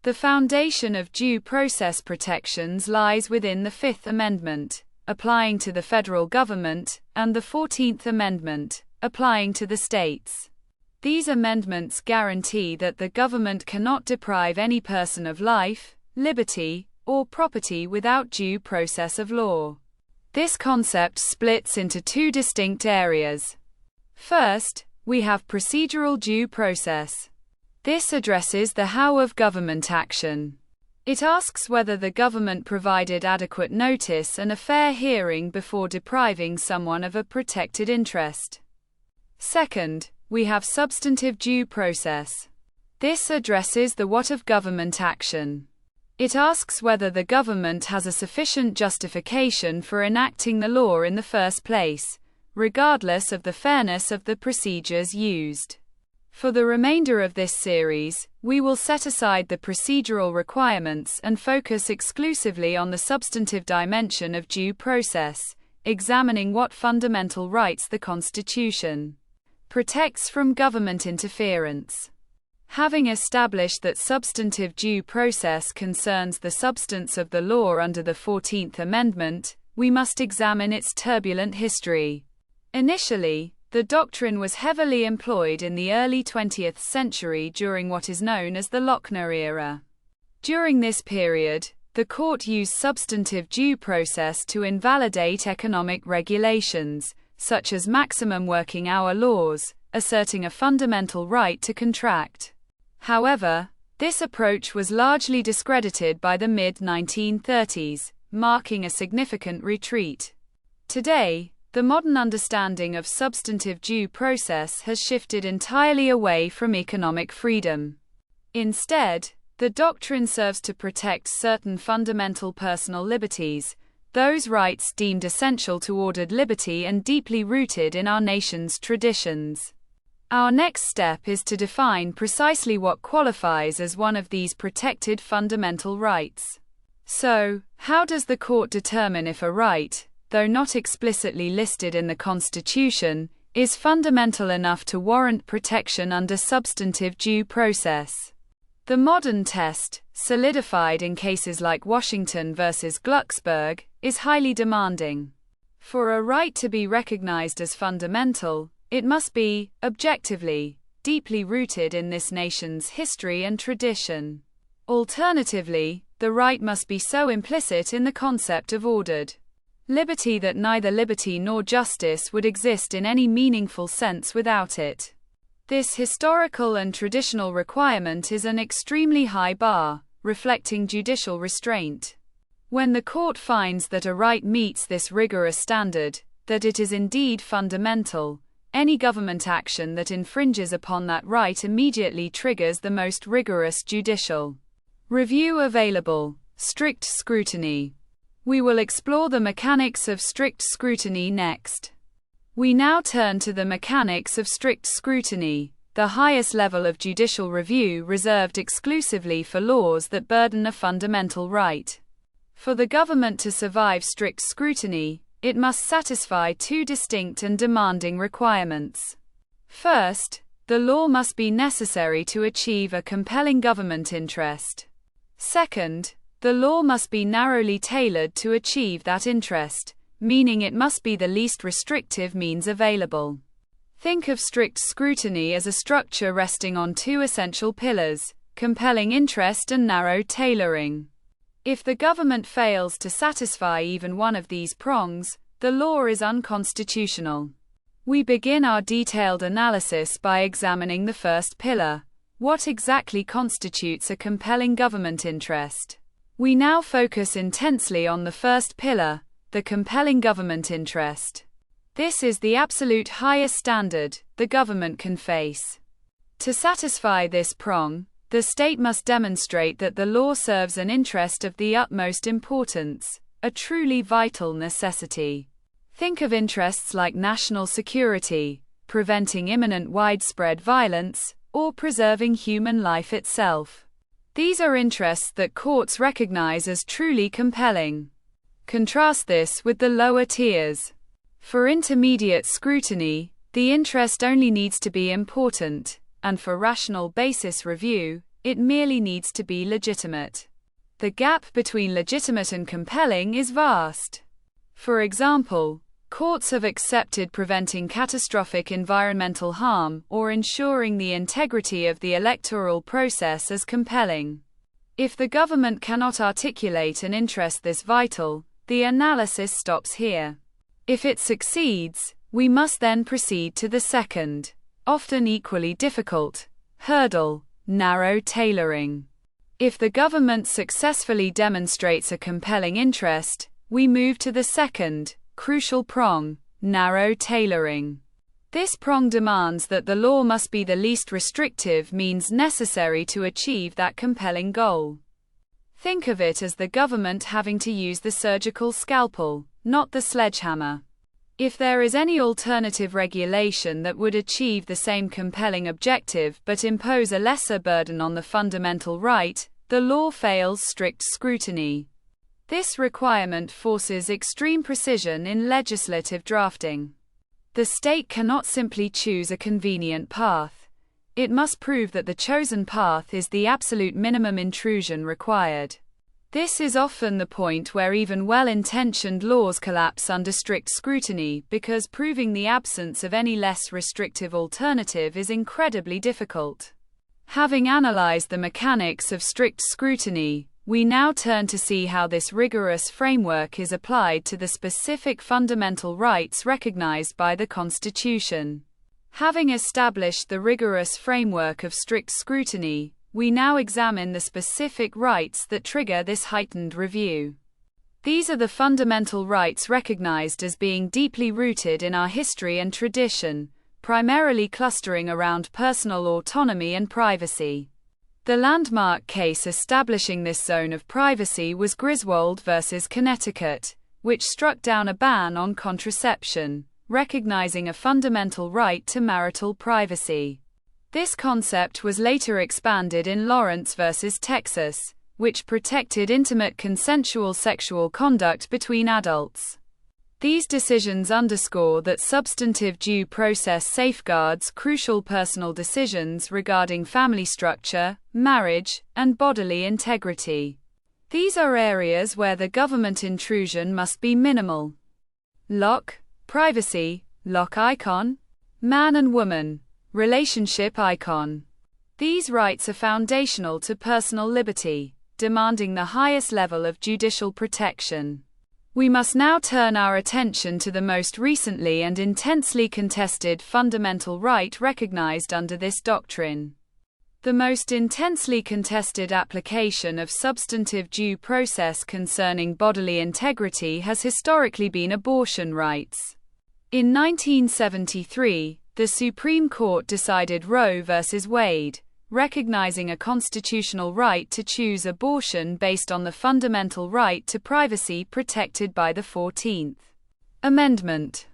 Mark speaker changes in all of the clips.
Speaker 1: The foundation of due process protections lies within the Fifth Amendment, applying to the federal government, and the 14th Amendment, applying to the states. These amendments guarantee that the government cannot deprive any person of life, liberty, or property without due process of law. This concept splits into two distinct areas. First, we have procedural due process. This addresses the how of government action. It asks whether the government provided adequate notice and a fair hearing before depriving someone of a protected interest. Second, we have substantive due process. This addresses the what of government action. It asks whether the government has a sufficient justification for enacting the law in the first place, regardless of the fairness of the procedures used. For the remainder of this series, we will set aside the procedural requirements and focus exclusively on the substantive dimension of due process, examining what fundamental rights the Constitution protects from government interference. Having established that substantive due process concerns the substance of the law under the 14th Amendment, we must examine its turbulent history. Initially, the doctrine was heavily employed in the early 20th century during what is known as the Lochner era. During this period, the court used substantive due process to invalidate economic regulations, such as maximum working hour laws, asserting a fundamental right to contract. However, this approach was largely discredited by the mid-1930s, marking a significant retreat. Today, the modern understanding of substantive due process has shifted entirely away from economic freedom. Instead, the doctrine serves to protect certain fundamental personal liberties, those rights deemed essential to ordered liberty and deeply rooted in our nation's traditions. Our next step is to define precisely what qualifies as one of these protected fundamental rights. So, how does the court determine if a right, though not explicitly listed in the Constitution, is fundamental enough to warrant protection under substantive due process? The modern test, solidified in cases like Washington versus Glucksberg, is highly demanding. For a right to be recognized as fundamental, it must be, objectively, deeply rooted in this nation's history and tradition. Alternatively, the right must be so implicit in the concept of ordered liberty that neither liberty nor justice would exist in any meaningful sense without it. This historical and traditional requirement is an extremely high bar, reflecting judicial restraint. When the court finds that a right meets this rigorous standard, that it is indeed fundamental, any government action that infringes upon that right immediately triggers the most rigorous judicial review available: strict scrutiny. We will explore the mechanics of strict scrutiny next. We now turn to the mechanics of strict scrutiny, the highest level of judicial review reserved exclusively for laws that burden a fundamental right. For the government to survive strict scrutiny, it must satisfy two distinct and demanding requirements. First, the law must be necessary to achieve a compelling government interest. Second, the law must be narrowly tailored to achieve that interest, meaning it must be the least restrictive means available. Think of strict scrutiny as a structure resting on two essential pillars: compelling interest and narrow tailoring. If the government fails to satisfy even one of these prongs, the law is unconstitutional. We begin our detailed analysis by examining the first pillar: what exactly constitutes a compelling government interest? We now focus intensely on the first pillar, the compelling government interest. This is the absolute highest standard the government can face. To satisfy this prong, the state must demonstrate that the law serves an interest of the utmost importance, a truly vital necessity. Think of interests like national security, preventing imminent widespread violence, or preserving human life itself. These are interests that courts recognize as truly compelling. Contrast this with the lower tiers. For intermediate scrutiny, the interest only needs to be important, and for rational basis review, it merely needs to be legitimate. The gap between legitimate and compelling is vast. For example, courts have accepted preventing catastrophic environmental harm or ensuring the integrity of the electoral process as compelling. If the government cannot articulate an interest this vital, the analysis stops here. If it succeeds, we must then proceed to the second, often equally difficult, hurdle: narrow tailoring. If the government successfully demonstrates a compelling interest, we move to the second, crucial prong: narrow tailoring. This prong demands that the law must be the least restrictive means necessary to achieve that compelling goal. Think of it as the government having to use the surgical scalpel, not the sledgehammer. If there is any alternative regulation that would achieve the same compelling objective but impose a lesser burden on the fundamental right, the law fails strict scrutiny. This requirement forces extreme precision in legislative drafting. The state cannot simply choose a convenient path. It must prove that the chosen path is the absolute minimum intrusion required. This is often the point where even well-intentioned laws collapse under strict scrutiny, because proving the absence of any less restrictive alternative is incredibly difficult. Having analyzed the mechanics of strict scrutiny, we now turn to see how this rigorous framework is applied to the specific fundamental rights recognized by the Constitution. Having established the rigorous framework of strict scrutiny, we now examine the specific rights that trigger this heightened review. These are the fundamental rights recognized as being deeply rooted in our history and tradition, primarily clustering around personal autonomy and privacy. The landmark case establishing this zone of privacy was Griswold v. Connecticut, which struck down a ban on contraception, recognizing a fundamental right to marital privacy. This concept was later expanded in Lawrence v. Texas, which protected intimate consensual sexual conduct between adults. These decisions underscore that substantive due process safeguards crucial personal decisions regarding family structure, marriage, and bodily integrity. These are areas where the government intrusion must be minimal. Lock, privacy, lock icon, man and woman, relationship icon. These rights are foundational to personal liberty, demanding the highest level of judicial protection. We must now turn our attention to the most recently and intensely contested fundamental right recognized under this doctrine. The most intensely contested application of substantive due process concerning bodily integrity has historically been abortion rights. In 1973, the Supreme Court decided Roe v. Wade, recognizing a constitutional right to choose abortion based on the fundamental right to privacy protected by the 14th Amendment.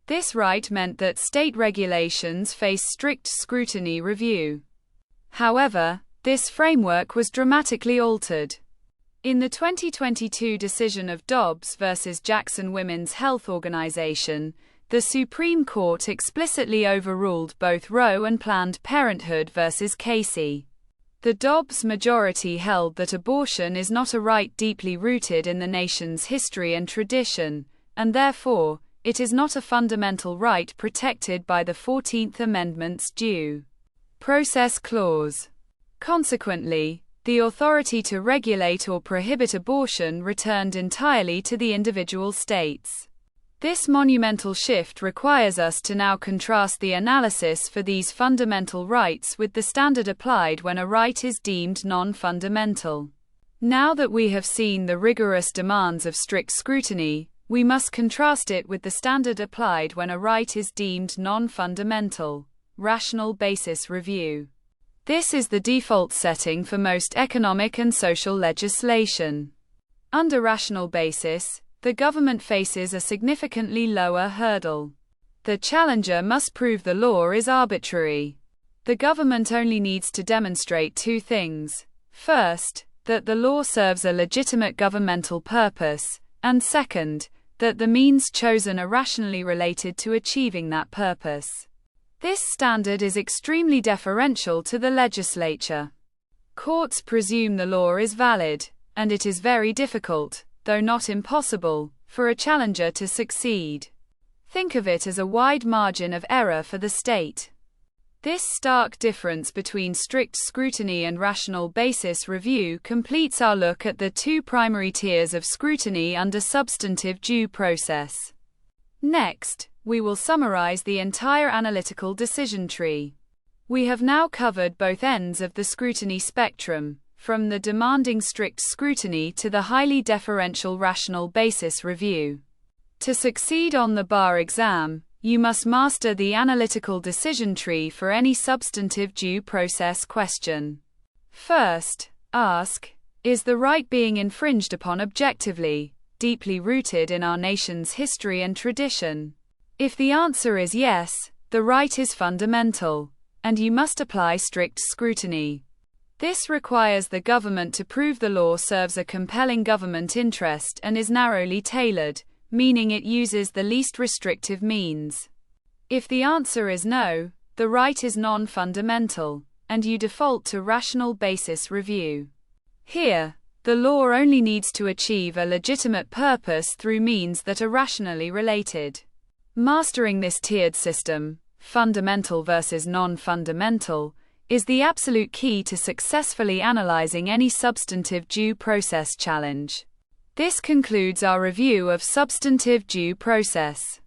Speaker 1: This right meant that state regulations face strict scrutiny review. However, this framework was dramatically altered. In the 2022 decision of Dobbs v. Jackson Women's Health Organization, the Supreme Court explicitly overruled both Roe and Planned Parenthood v. Casey. The Dobbs majority held that abortion is not a right deeply rooted in the nation's history and tradition, and therefore, it is not a fundamental right protected by the 14th Amendment's due process clause. Consequently, the authority to regulate or prohibit abortion returned entirely to the individual states. This monumental shift requires us to now contrast the analysis for these fundamental rights with the standard applied when a right is deemed non-fundamental. Now that we have seen the rigorous demands of strict scrutiny, we must contrast it with the standard applied when a right is deemed non-fundamental: rational basis review. This is the default setting for most economic and social legislation. Under rational basis, the government faces a significantly lower hurdle. The challenger must prove the law is arbitrary. The government only needs to demonstrate two things. First, that the law serves a legitimate governmental purpose, and second, that the means chosen are rationally related to achieving that purpose. This standard is extremely deferential to the legislature. Courts presume the law is valid, and it is very difficult, though not impossible, for a challenger to succeed. Think of it as a wide margin of error for the state. This stark difference between strict scrutiny and rational basis review completes our look at the two primary tiers of scrutiny under substantive due process. Next, we will summarize the entire analytical decision tree. We have now covered both ends of the scrutiny spectrum, from the demanding strict scrutiny to the highly deferential rational basis review. To succeed on the bar exam, you must master the analytical decision tree for any substantive due process question. First, ask, is the right being infringed upon objectively, deeply rooted in our nation's history and tradition? If the answer is yes, the right is fundamental, and you must apply strict scrutiny. This requires the government to prove the law serves a compelling government interest and is narrowly tailored, meaning it uses the least restrictive means. If the answer is no, the right is non-fundamental, and you default to rational basis review. Here, the law only needs to achieve a legitimate purpose through means that are rationally related. Mastering this tiered system, fundamental versus non-fundamental, is the absolute key to successfully analyzing any substantive due process challenge. This concludes our review of substantive due process.